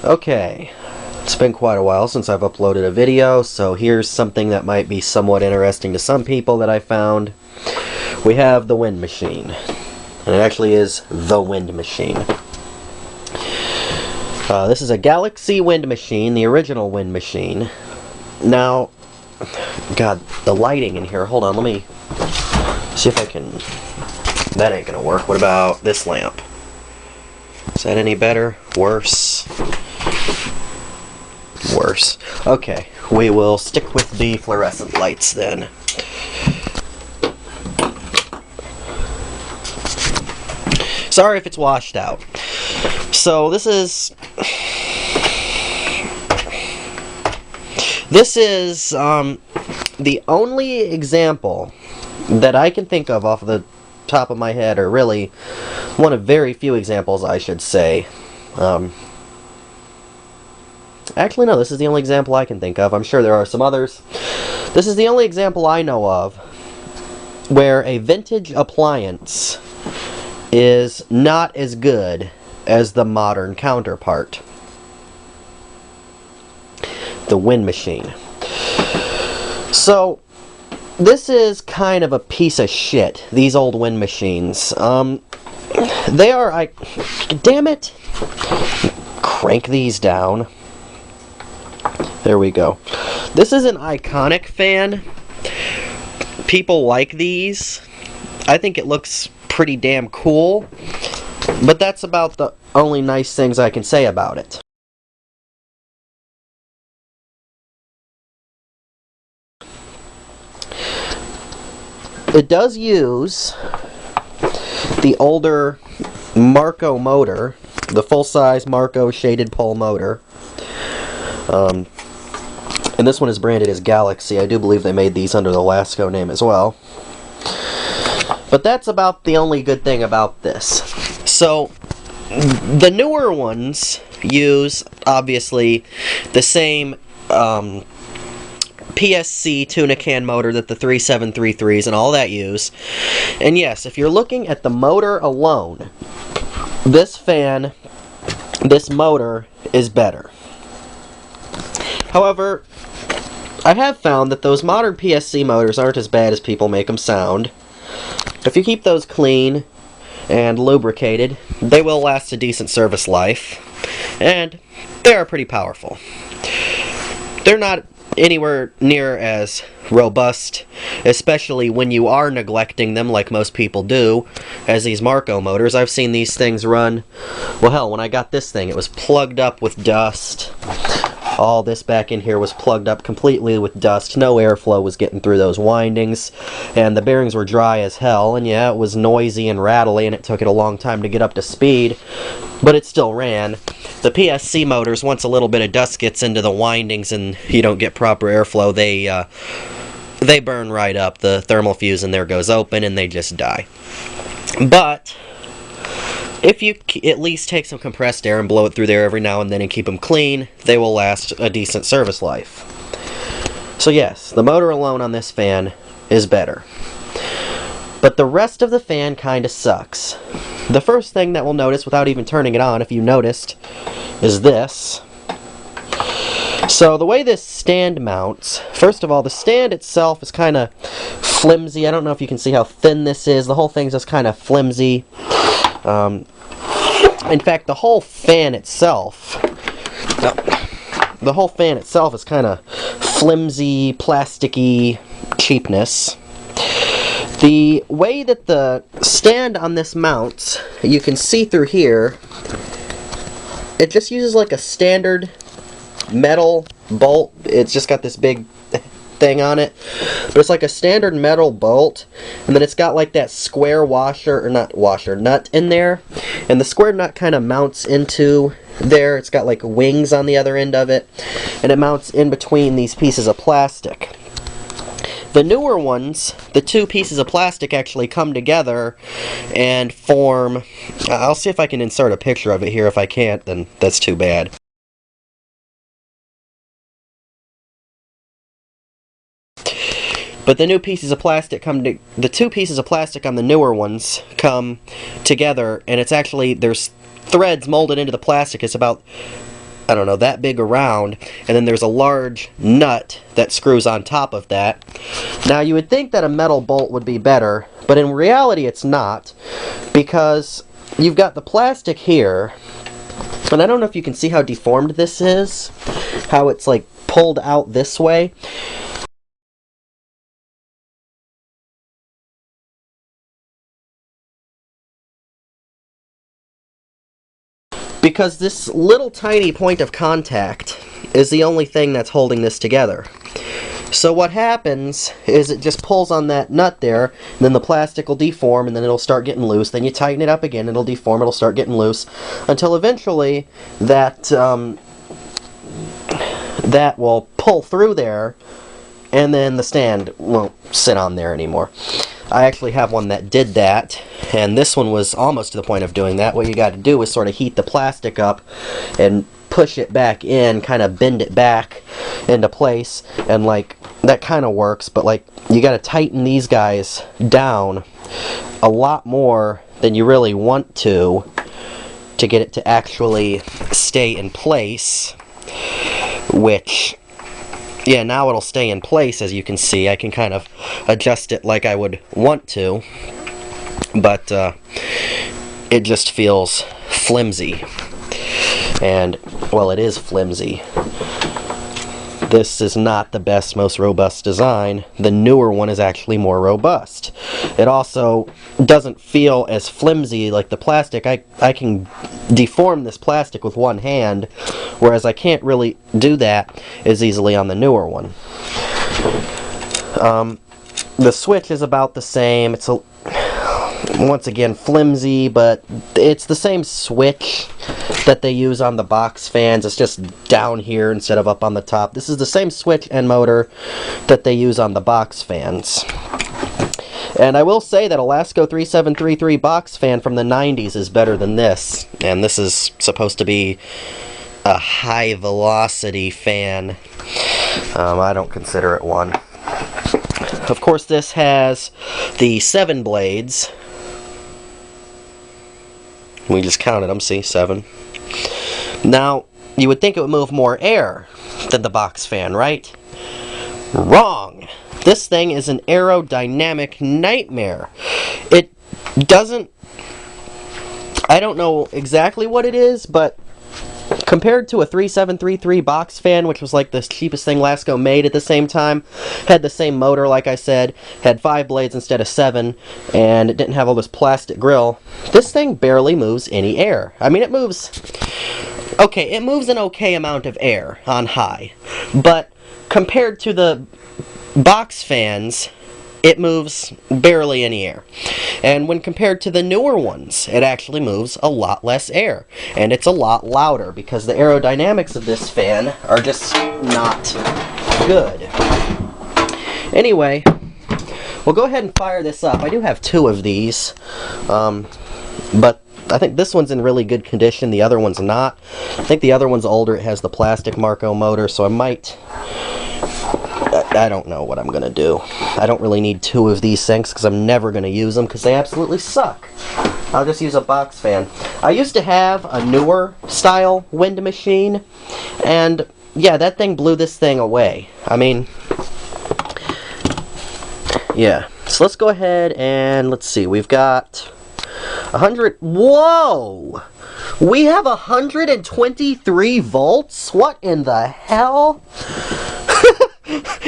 Okay, it's been quite a while since I've uploaded a video, so here's something that might be somewhat interesting to some people that I found. We have the wind machine, and it actually is the wind machine. This is a Galaxy wind machine, the original wind machine. Now, God, the lighting in here, hold on, let me see if I can... That ain't gonna work. What about this lamp? Is that any better? Worse? Worse. Okay, we will stick with the fluorescent lights then. Sorry if it's washed out. So this is the only example that I can think of off the top of my head, or really one of very few examples I should say. Actually no, this is the only example I can think of. I'm sure there are some others. This is the only example I know of where a vintage appliance is not as good as the modern counterpart. The wind machine. So, this is kind of a piece of shit, these old wind machines. They are, damn it! Crank these down. There we go. This is an iconic fan. People like these. I think it looks pretty damn cool. But that's about the only nice things I can say about it. It does use the older Marco motor, the full-size Marco shaded pole motor. And this one is branded as Galaxy. I do believe they made these under the Lasco name as well. But that's about the only good thing about this. So, the newer ones use, obviously, the same PSC tuna can motor that the 3733s and all that use. And yes, if you're looking at the motor alone, this motor is better. However, I have found that those modern PSC motors aren't as bad as people make them sound. If you keep those clean and lubricated, they will last a decent service life, and they are pretty powerful. They're not anywhere near as robust, especially when you are neglecting them like most people do, as these Marco motors. I've seen these things run, well hell, when I got this thing it was plugged up with dust. All this back in here was plugged up completely with dust. No airflow was getting through those windings, and the bearings were dry as hell, and yeah, it was noisy and rattly, and it took it a long time to get up to speed, but it still ran. The PSC motors, once a little bit of dust gets into the windings and you don't get proper airflow, they burn right up. The thermal fuse in there goes open and they just die. But if you at least take some compressed air and blow it through there every now and then and keep them clean, they will last a decent service life. So yes, the motor alone on this fan is better. But the rest of the fan kinda sucks. The first thing that we'll notice without even turning it on, if you noticed, is this. So the way this stand mounts, first of all, the stand itself is kind of flimsy. I don't know if you can see how thin this is. The whole thing's just kind of flimsy. In fact, the whole fan itself is kind of flimsy, plasticky cheapness. The way that the stand on this mounts, you can see through here, it just uses like a standard metal bolt. It's just got this big thing on it, but it's like a standard metal bolt, and then it's got like that square nut in there, and the square nut kind of mounts into there. It's got like wings on the other end of it, and it mounts in between these pieces of plastic. The newer ones, the two pieces of plastic actually come together and form... I'll see if I can insert a picture of it here. If I can't, then that's too bad. But the new pieces of plastic the two pieces of plastic on the newer ones come together, and it's actually, there's threads molded into the plastic. It's about I don't know, that big around, and then there's a large nut that screws on top of that. Now you would think that a metal bolt would be better, but in reality it's not, because you've got the plastic here, and I don't know if you can see how deformed this is, how it's like pulled out this way. Because this little tiny point of contact is the only thing that's holding this together. So what happens is it just pulls on that nut there, and then the plastic will deform, and then it'll start getting loose. Then you tighten it up again, it'll deform, it'll start getting loose, until eventually that that will pull through there, and then the stand won't sit on there anymore. I actually have one that did that, and this one was almost to the point of doing that. What you got to do is sort of heat the plastic up and push it back in, kind of bend it back into place, and like that kind of works, but like you got to tighten these guys down a lot more than you really want to get it to actually stay in place, which, yeah, now it'll stay in place. As you can see, I can kind of adjust it like I would want to, but it just feels flimsy. And, well, it is flimsy. This is not the best, most robust design. The newer one is actually more robust. It also doesn't feel as flimsy like the plastic. I can deform this plastic with one hand, whereas I can't really do that as easily on the newer one. The switch is about the same. It's once again flimsy, but it's the same switch that they use on the box fans. It's just down here instead of up on the top. This is the same switch and motor that they use on the box fans. And I will say that a Lasko 3733 box fan from the 90s is better than this. And this is supposed to be a high velocity fan. I don't consider it one. Of course, this has the 7 blades. We just counted them, see, 7. Now, you would think it would move more air than the box fan, right? Wrong! This thing is an aerodynamic nightmare. It doesn't... I don't know exactly what it is, but compared to a 3733 box fan, which was like the cheapest thing Lasko made at the same time, had the same motor, like I said, had 5 blades instead of 7, and it didn't have all this plastic grill, this thing barely moves any air. I mean, it moves... okay, it moves an okay amount of air on high, but compared to the box fans, it moves barely any air. And when compared to the newer ones, it actually moves a lot less air. And it's a lot louder, because the aerodynamics of this fan are just not good. Anyway, we'll go ahead and fire this up. I do have 2 of these, but I think this one's in really good condition. The other one's not. I think the other one's older. It has the plastic Marco motor, so I might... I don't know what I'm going to do. I don't really need 2 of these things because I'm never going to use them because they absolutely suck. I'll just use a box fan. I used to have a newer style wind machine, and yeah, that thing blew this thing away. I mean, yeah. So let's go ahead and let's see. We've got 100... Whoa! We have 123 volts? What in the hell?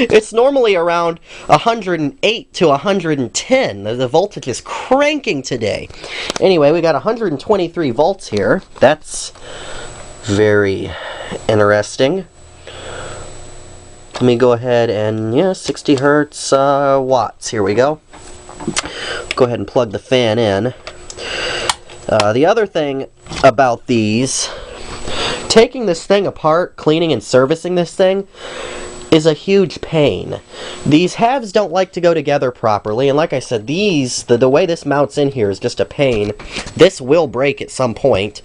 It's normally around 108 to 110. The voltage is cranking today. Anyway, we got 123 volts here. That's very interesting. Let me go ahead and, yeah, 60 hertz watts. Here we go. Go ahead and plug the fan in. The other thing about these, taking this thing apart, cleaning and servicing this thing, is a huge pain. These halves don't like to go together properly, and like I said, these, the way this mounts in here is just a pain. This will break at some point.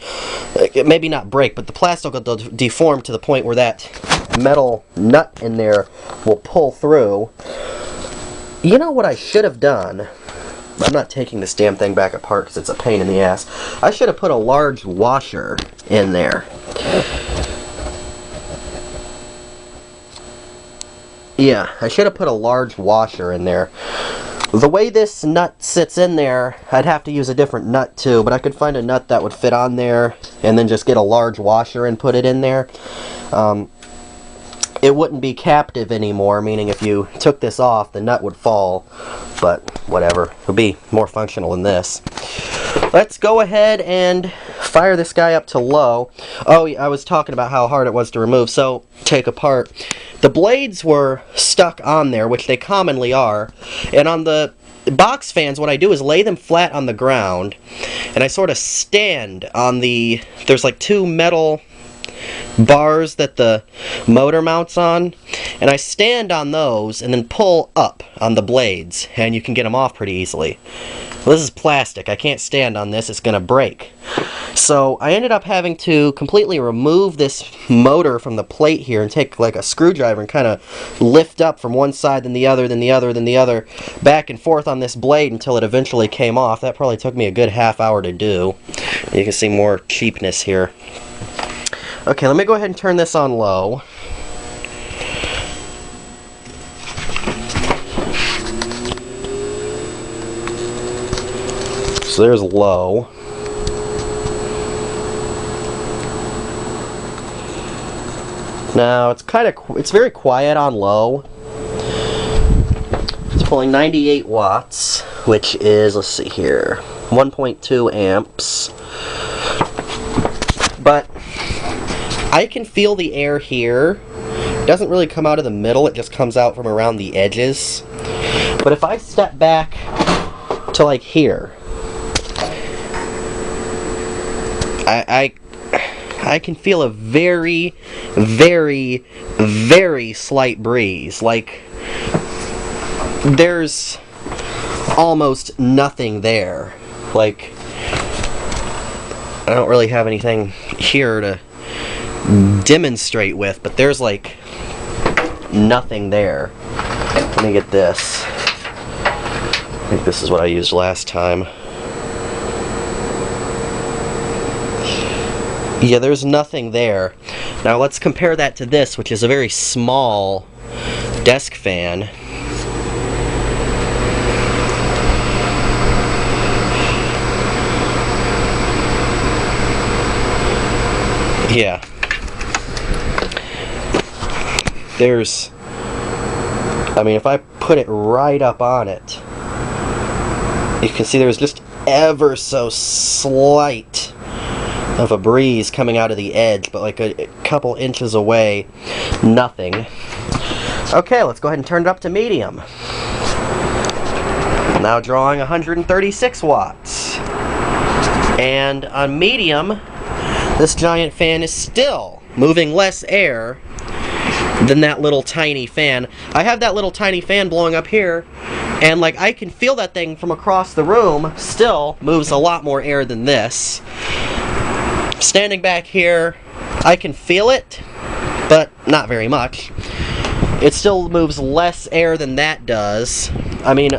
Maybe not break, but the plastic will deform to the point where that metal nut in there will pull through. You know what I should have done? I'm not taking this damn thing back apart because it's a pain in the ass. I should have put a large washer in there. Yeah, I should have put a large washer in there. The way this nut sits in there, I'd have to use a different nut too, but I could find a nut that would fit on there and then just get a large washer and put it in there. It wouldn't be captive anymore, meaning if you took this off, the nut would fall, but whatever. It'll be more functional than this. Let's go ahead and fire this guy up to low. Oh, I was talking about how hard it was to remove, so take apart. The blades were stuck on there, which they commonly are, and on the box fans, what I do is lay them flat on the ground, and I sort of stand on the, there's like two metal bars that the motor mounts on, and I stand on those and then pull up on the blades, and you can get them off pretty easily. Well, this is plastic. I can't stand on this. It's going to break. So I ended up having to completely remove this motor from the plate here and take like a screwdriver and kind of lift up from one side, then the other, then the other, then the other, back and forth on this blade until it eventually came off. That probably took me a good half hour to do. You can see more cheapness here. Okay, let me go ahead and turn this on low. So there's low. Now it's very quiet on low. It's pulling 98 watts, which is, let's see here, 1.2 amps. But I can feel the air here. It doesn't really come out of the middle, it just comes out from around the edges. But if I step back to like here, I can feel a very, very, very slight breeze. Like, there's almost nothing there. Like, I don't really have anything here to demonstrate with, but there's like nothing there. Let me get this. I think this is what I used last time. Yeah, there's nothing there. Now let's compare that to this, which is a very small desk fan. Yeah. There's, I mean, if I put it right up on it, you can see there's just ever so slight of a breeze coming out of the edge, but like a couple inches away, nothing. Okay, let's go ahead and turn it up to medium. Now drawing 136 watts. And on medium, this giant fan is still moving less air than that little tiny fan. I have that little tiny fan blowing up here, and like I can feel that thing from across the room still moves a lot more air than this. Standing back here, I can feel it, but not very much. It still moves less air than that does. I mean,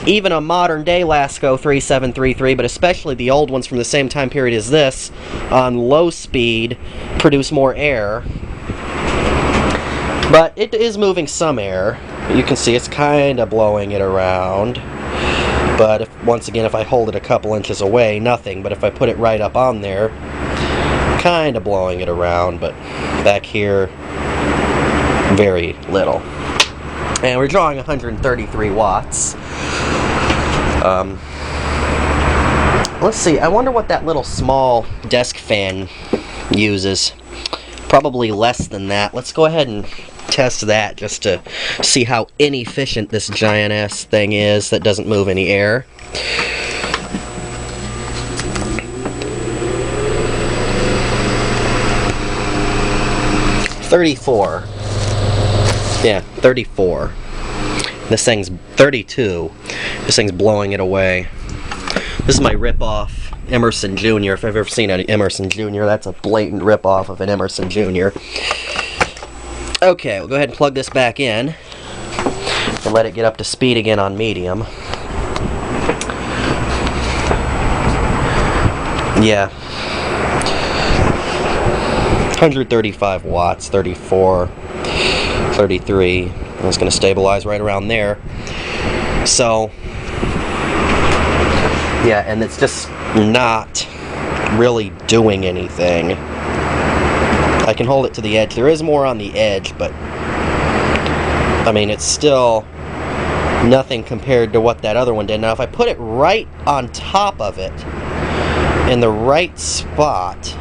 even a modern day Lasco 3733, but especially the old ones from the same time period as this, on low speed, produce more air. But it is moving some air. You can see it's kind of blowing it around. But once again, if I hold it a couple inches away, nothing. But if I put it right up on there, kind of blowing it around. But back here, very little. And we're drawing 133 watts. Let's see, I wonder what that little small desk fan uses. Probably less than that. Let's go ahead and test that just to see how inefficient this giant ass thing is that doesn't move any air. $34. Yeah, 34. This thing's 32. This thing's blowing it away. This is my rip-off Emerson Jr. If I've ever seen an Emerson Jr., that's a blatant rip-off of an Emerson Jr. Okay, we'll go ahead and plug this back in and let it get up to speed again on medium. Yeah. 135 watts, 34. 33. It's going to stabilize right around there. So, yeah, and it's just not really doing anything. I can hold it to the edge. There is more on the edge, but I mean, it's still nothing compared to what that other one did. Now, if I put it right on top of it, in the right spot,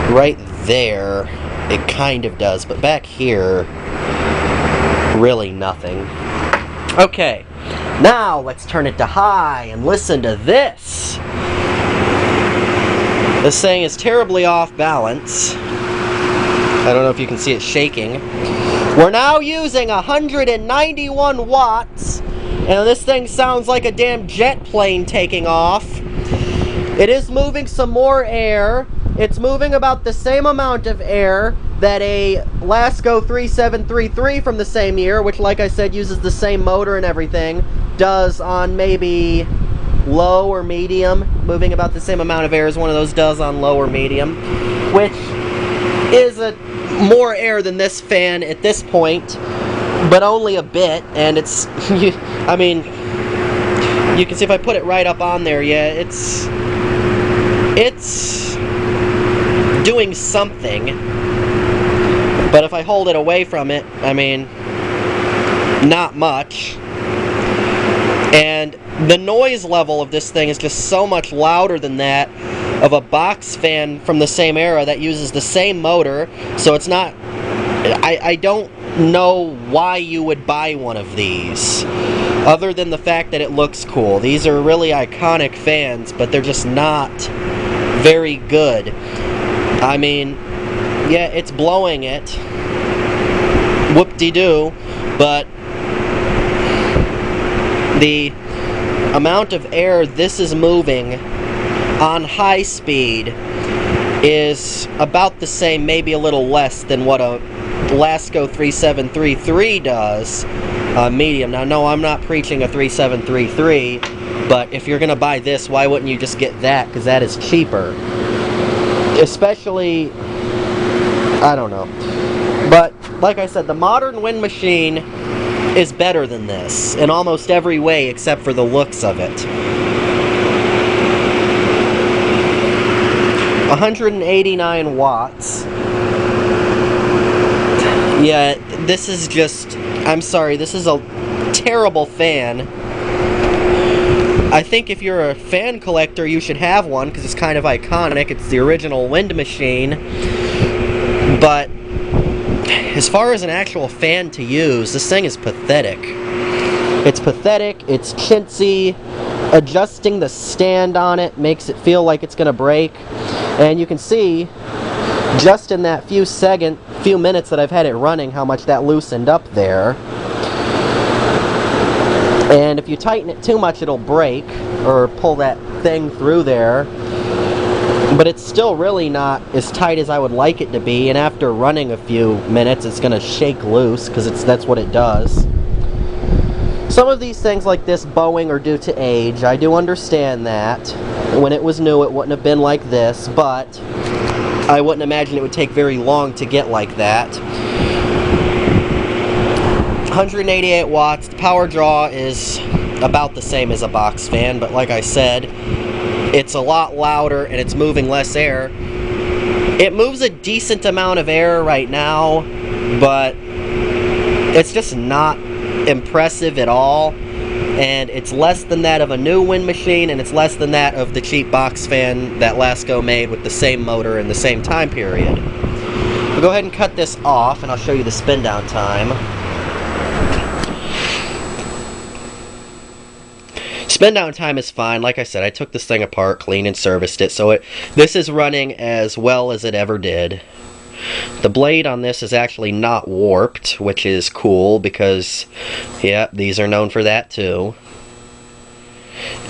right there, it kind of does, but back here, really nothing. Okay, now let's turn it to high and listen to this. This thing is terribly off balance. I don't know if you can see it shaking. We're now using 191 watts, and this thing sounds like a damn jet plane taking off. It is moving some more air. It's moving about the same amount of air that a Lasko 3733 from the same year, which, like I said, uses the same motor and everything, does on maybe low or medium. Moving about the same amount of air as one of those does on low or medium, which is more air than this fan at this point, but only a bit. And it's, I mean, you can see if I put it right up on there, yeah, it's doing something. But if I hold it away from it, I mean, not much. And the noise level of this thing is just so much louder than that of a box fan from the same era that uses the same motor. So it's not, I don't know why you would buy one of these, other than the fact that it looks cool. These are really iconic fans, but they're just not very good. I mean, yeah, it's blowing it, whoop-de-doo, but the amount of air this is moving on high speed is about the same, maybe a little less than what a Lasko 3733 does medium. Now, no, I'm not preaching a 3733, but if you're going to buy this, why wouldn't you just get that? Because that is cheaper. Especially, I don't know. But, like I said, the modern wind machine is better than this in almost every way except for the looks of it. 189 watts. Yeah, this is just, I'm sorry, this is a terrible fan. I think if you're a fan collector, you should have one because it's kind of iconic. It's the original wind machine. But as far as an actual fan to use, this thing is pathetic. It's pathetic, it's chintzy. Adjusting the stand on it makes it feel like it's going to break. And you can see, just in that few minutes that I've had it running, how much that loosened up there. And if you tighten it too much, it'll break, or pull that thing through there. But it's still really not as tight as I would like it to be, and after running a few minutes, it's going to shake loose, because that's what it does. Some of these things like this bowing are due to age. I do understand that. When it was new, it wouldn't have been like this, but I wouldn't imagine it would take very long to get like that. 188 watts. The power draw is about the same as a box fan, but like I said, it's a lot louder and it's moving less air. It moves a decent amount of air right now, but it's just not impressive at all, and it's less than that of a new wind machine, and it's less than that of the cheap box fan that Lasko made with the same motor in the same time period. We'll go ahead and cut this off, and I'll show you the spin down time. Spin down time is fine. Like I said, I took this thing apart, cleaned and serviced it, so this is running as well as it ever did. The blade on this is actually not warped, which is cool because, yeah, these are known for that too.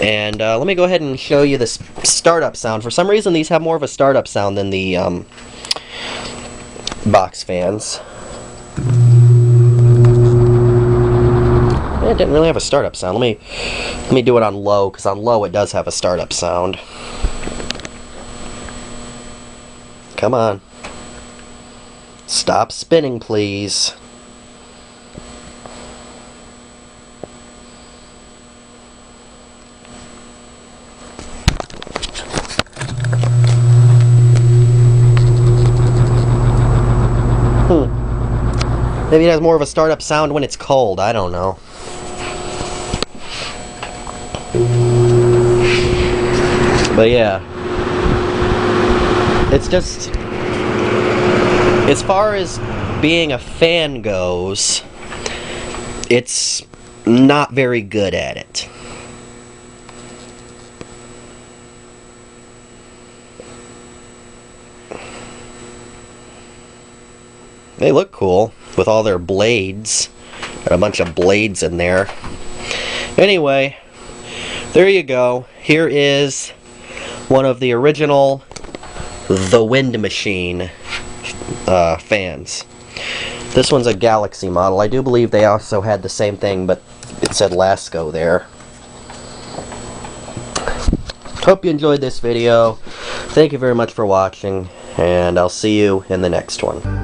And let me go ahead and show you the startup sound. For some reason, these have more of a startup sound than the box fans. It didn't really have a startup sound. Let me do it on low, because on low it does have a startup sound. Come on. Stop spinning, please. Maybe it has more of a startup sound when it's cold, I don't know. But yeah, it's just, as far as being a fan goes, it's not very good at it. They look cool with all their blades. Got a bunch of blades in there. Anyway, there you go. Here is one of the original The Wind Machine fans. This one's a Galaxy model. I do believe they also had the same thing, but it said Lasco there. Hope you enjoyed this video. Thank you very much for watching, and I'll see you in the next one.